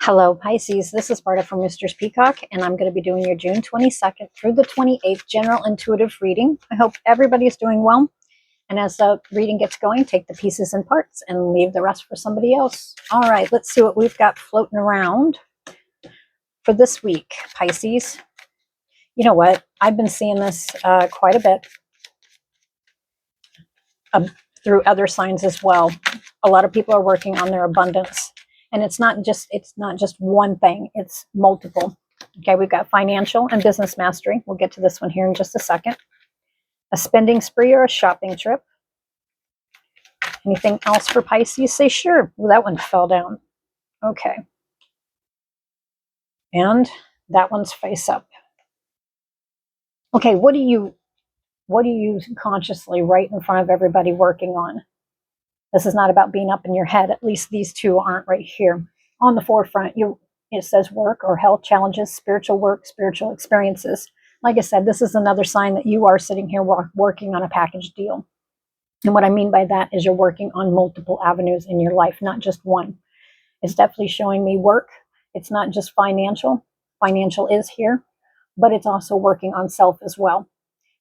Hello, Pisces. This is Barta from Roosters, Peacock, and I'm going to be doing your June 22nd through the 28th general intuitive reading. I hope everybody is doing well. And as the reading gets going, take the pieces and parts and leave the rest for somebody else. All right, let's see what we've got floating around for this week, Pisces. You know what? I've been seeing this quite a bit through other signs as well. A lot of people are working on their abundance. And it's not just one thing, it's multiple. Okay, we've got financial and business mastery. We'll get to this one here in just a second. A spending spree or a shopping trip. Anything else for Pisces? Say sure. Well, that one fell down. Okay. And that one's face up. Okay, what do you consciously right in front of everybody working on? This is not about being up in your head. At least these two aren't right here. On the forefront, it says work or health challenges, spiritual work, spiritual experiences. Like I said, this is another sign that you are sitting here working on a package deal. And what I mean by that is you're working on multiple avenues in your life, not just one. It's definitely showing me work. It's not just financial. Financial is here, but it's also working on self as well.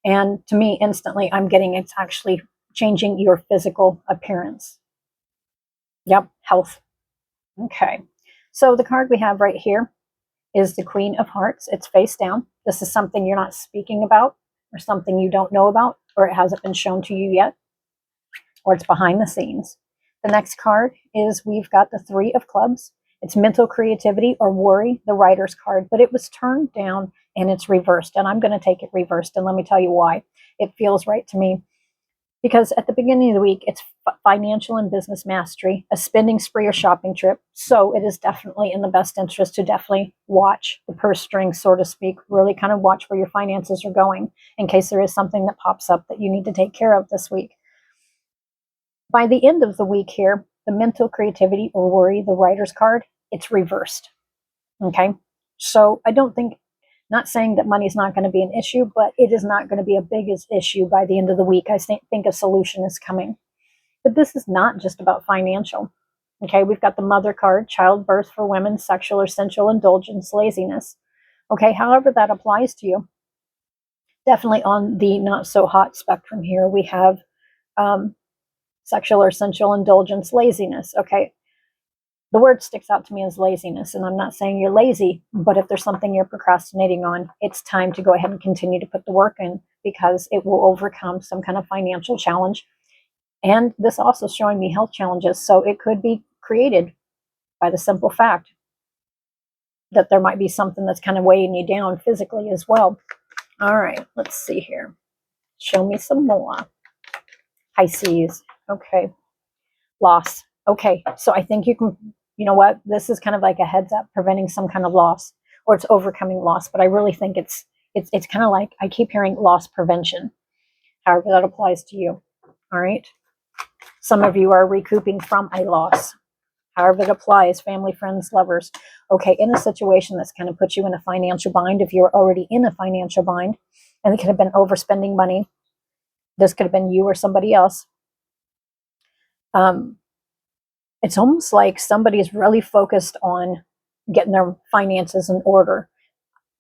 And to me, instantly, I'm getting it's actually changing your physical appearance. Yep, health. Okay. So the card we have right here is the Queen of Hearts. It's face down. This is something you're not speaking about or something you don't know about or it hasn't been shown to you yet or it's behind the scenes. The next card is we've got the Three of Clubs. It's mental creativity or worry, the Writer's card, but it was turned down and it's reversed. And I'm going to take it reversed and let me tell you why. It feels right to me. Because at the beginning of the week, it's financial and business mastery, a spending spree or shopping trip. So it is definitely in the best interest to definitely watch the purse strings, so to speak, really kind of watch where your finances are going in case there is something that pops up that you need to take care of this week. By the end of the week here, the mental creativity or worry, the Writer's card, it's reversed. Okay. So I don't think, not saying that money is not going to be an issue, but it is not going to be a big issue by the end of the week. I think a solution is coming. But this is not just about financial. Okay, we've got the Mother card, childbirth for women, sexual or sensual indulgence, laziness. Okay, however that applies to you. Definitely on the not so hot spectrum here, we have sexual or sensual indulgence, laziness. Okay, the word sticks out to me as laziness, and I'm not saying you're lazy, but if there's something you're procrastinating on, it's time to go ahead and continue to put the work in because it will overcome some kind of financial challenge. And this also is showing me health challenges, so it could be created by the simple fact that there might be something that's kind of weighing you down physically as well. All right, let's see here. Show me some more. Pisces. Okay. Loss. Okay, so I think you can, you know what, this is kind of like a heads up preventing some kind of loss or it's overcoming loss, but I really think it's kind of like I keep hearing loss prevention, however that applies to you. All right, some of you are recouping from a loss, however it applies, family, friends, lovers. Okay, in a situation that's kind of put you in a financial bind, if you're already in a financial bind, and it could have been overspending money, this could have been you or somebody else. It's almost like somebody is really focused on getting their finances in order.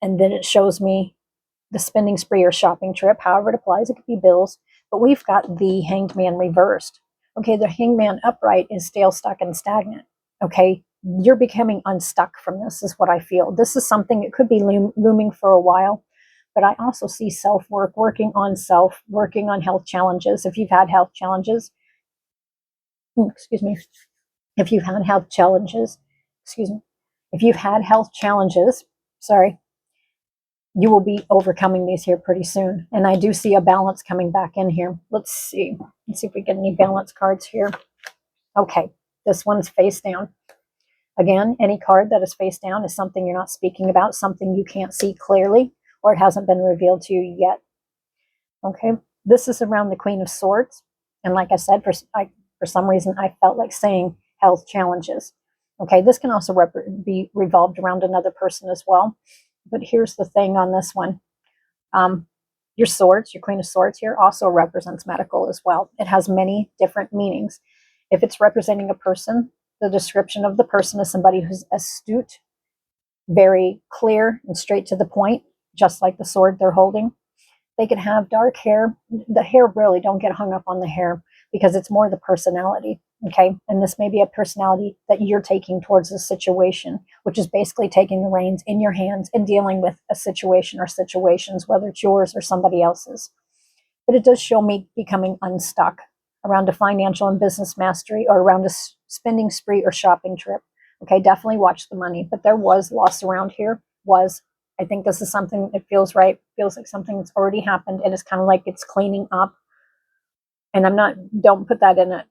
And then it shows me the spending spree or shopping trip, however it applies, it could be bills. But we've got the Hanged Man reversed. Okay, the Hanged Man upright is stale, stuck, and stagnant. Okay, you're becoming unstuck from this is what I feel. This is something that could be looming for a while. But I also see self-work, working on self, working on health challenges. If you've had health challenges, excuse me, if you've had health challenges, sorry, you will be overcoming these here pretty soon. And I do see a balance coming back in here. Let's see if we get any balance cards here. Okay, this one's face down. Again, any card that is face down is something you're not speaking about, something you can't see clearly, or it hasn't been revealed to you yet. Okay, this is around the Queen of Swords. And like I said, for some reason, I felt like saying health challenges. Okay, this can also be revolved around another person as well. But here's the thing on this one. Your swords, your Queen of Swords here also represents medical as well. It has many different meanings. If it's representing a person, the description of the person is somebody who's astute, very clear and straight to the point, just like the sword they're holding. They could have dark hair. The hair, really, don't get hung up on the hair because it's more the personality. Okay. And this may be a personality that you're taking towards a situation, which is basically taking the reins in your hands and dealing with a situation or situations, whether it's yours or somebody else's. But it does show me becoming unstuck around a financial and business mastery or around a spending spree or shopping trip. Okay. Definitely watch the money, but there was loss around here. I think this is something that feels right, feels like something that's already happened, and it's kind of like it's cleaning up. And don't put that in a,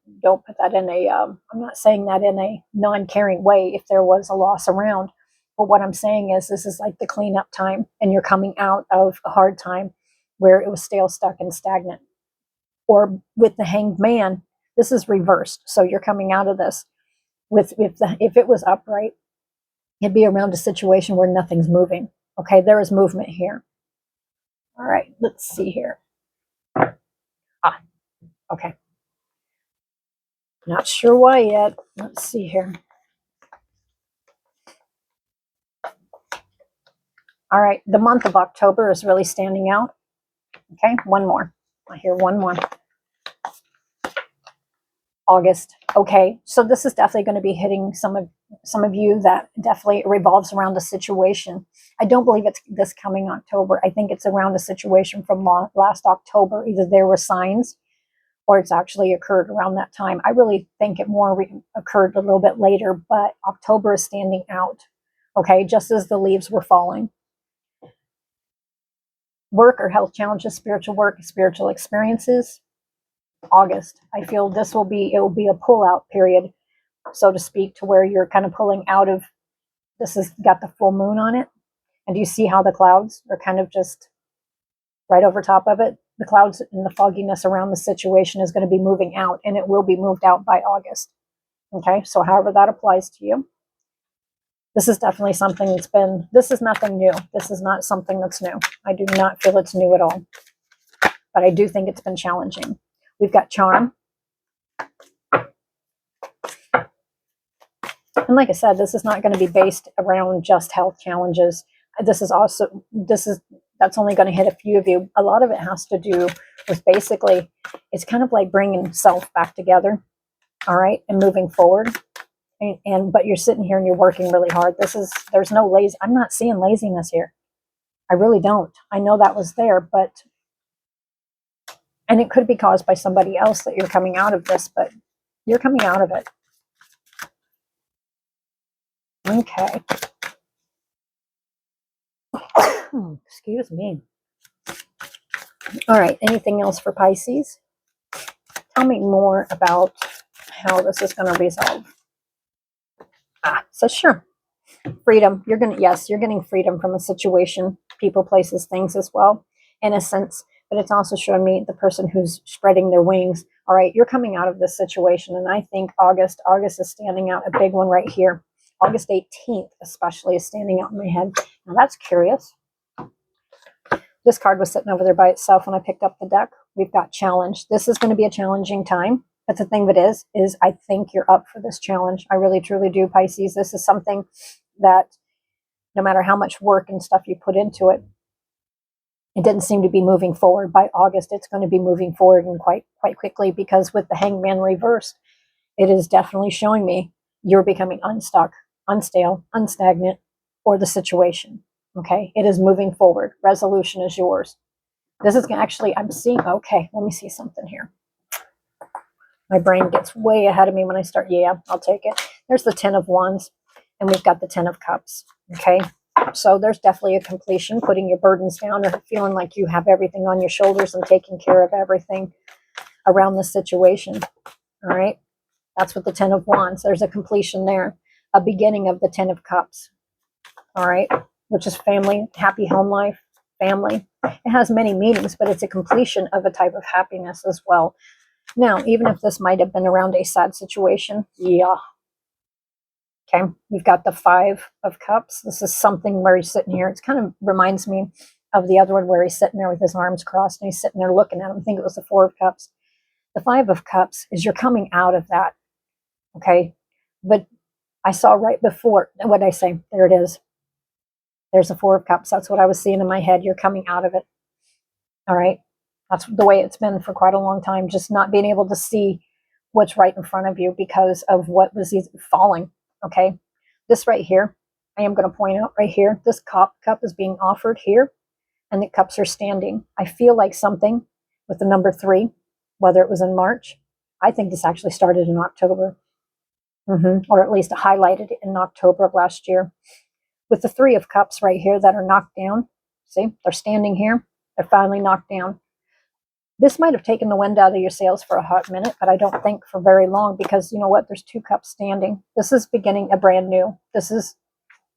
I'm not saying that in a non-caring way if there was a loss around. But what I'm saying is this is like the cleanup time, and you're coming out of a hard time where it was stale, stuck, and stagnant. Or with the Hanged Man, this is reversed. So you're coming out of this with, if it was upright, it'd be around a situation where nothing's moving. Okay, there is movement here. All right, let's see here. Okay. Not sure why yet. Let's see here. All right, the month of October is really standing out. Okay, one more. I hear one more. August. Okay, so this is definitely going to be hitting some of you. That definitely revolves around a situation. I don't believe it's this coming October. I think it's around a situation from last October. Either there were signs or it's actually occurred around that time. I really think it more occurred a little bit later, but October is standing out. Okay, just as the leaves were falling. Work or health challenges, spiritual work, spiritual experiences. August. I feel it will be a pull-out period, so to speak, to where you're kind of pulling out of, this has got the full moon on it. And do you see how the clouds are kind of just right over top of it? The clouds and the fogginess around the situation is going to be moving out, and it will be moved out by August. Okay, so however that applies to you. This is definitely something this is nothing new. This is not something that's new. I do not feel it's new at all. But I do think it's been challenging. We've got charm. And like I said, this is not going to be based around just health challenges. That's only going to hit a few of you. A lot of it has to do with basically, it's kind of like bringing self back together, all right, and moving forward. But you're sitting here and you're working really hard. There's no lazy. I'm not seeing laziness here. I really don't. I know that was there, and it could be caused by somebody else that you're coming out of this, but you're coming out of it. Okay. Excuse me. All right. Anything else for Pisces? Tell me more about how this is going to resolve. So sure. Freedom. You're getting freedom from a situation, people, places, things as well, in a sense. But it's also showing me the person who's spreading their wings. All right, you're coming out of this situation. And I think August is standing out, a big one right here. August 18th, especially, is standing out in my head. Now that's curious. This card was sitting over there by itself when I picked up the deck. We've got challenge. This is going to be a challenging time. But the thing of it is I think you're up for this challenge. I really, truly do, Pisces. This is something that no matter how much work and stuff you put into it, it didn't seem to be moving forward. By August, it's going to be moving forward, and quite quickly, because with the Hanged Man reversed, it is definitely showing me you're becoming unstuck, unstale, unstagnant, or the situation. Okay, it is moving forward. Resolution is yours. This is actually, I'm seeing, okay, let me see something here. My brain gets way ahead of me when I start. Yeah, I'll take it. There's the 10 of Wands, and we've got the 10 of Cups. Okay, so there's definitely a completion, putting your burdens down, or feeling like you have everything on your shoulders and taking care of everything around the situation. All right, that's with the 10 of Wands. There's a completion there, a beginning of the 10 of Cups. All right, which is family, happy home life, family. It has many meanings, but it's a completion of a type of happiness as well. Now, even if this might have been around a sad situation, yeah. Okay, we've got the 5 of Cups. This is something where he's sitting here. It kind of reminds me of the other one where he's sitting there with his arms crossed and he's sitting there looking at him. I think it was the 4 of Cups. The 5 of Cups is you're coming out of that. Okay, But I saw right before, what did I say? There it is. There's the Four of Cups. That's what I was seeing in my head. You're coming out of it. All right. That's the way it's been for quite a long time, just not being able to see what's right in front of you because of what was falling. Okay. This right here, I am going to point out right here, this cup is being offered here, and the cups are standing. I feel like something with the number 3, whether it was in March, I think this actually started in October, or at least highlighted in October of last year. With the 3 of Cups right here that are knocked down, see, they're standing here, they're finally knocked down. This might have taken the wind out of your sails for a hot minute, but I don't think for very long, because you know what? There's 2 cups standing. This is beginning a brand new. This is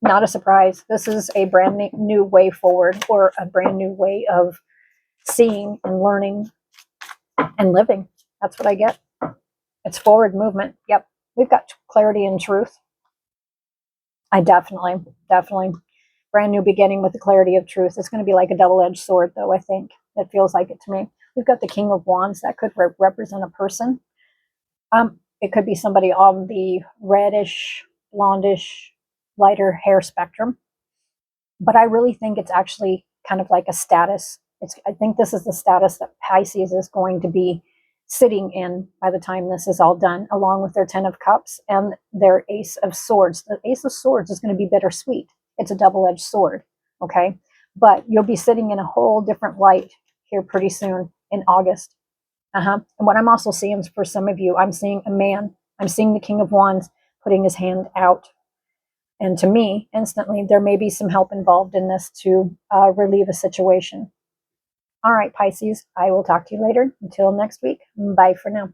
not a surprise. This is a brand new way forward, or a brand new way of seeing and learning and living. That's what I get. It's forward movement. Yep. We've got clarity and truth. I definitely, brand new beginning with the clarity of truth. It's going to be like a double-edged sword, though, I think. It feels like it to me. We've got the King of Wands. That could represent a person. It could be somebody on the reddish, blondish, lighter hair spectrum. But I really think it's actually kind of like a status. I think this is the status that Pisces is going to be sitting in by the time this is all done, along with their 10 of Cups and their Ace of Swords. The Ace of Swords is going to be bittersweet. It's a double-edged sword, okay? But you'll be sitting in a whole different light here pretty soon in August. And what I'm also seeing for some of you, I'm seeing a man. I'm seeing the King of Wands putting his hand out. And to me, instantly, there may be some help involved in this to relieve a situation. All right, Pisces, I will talk to you later. Until next week, bye for now.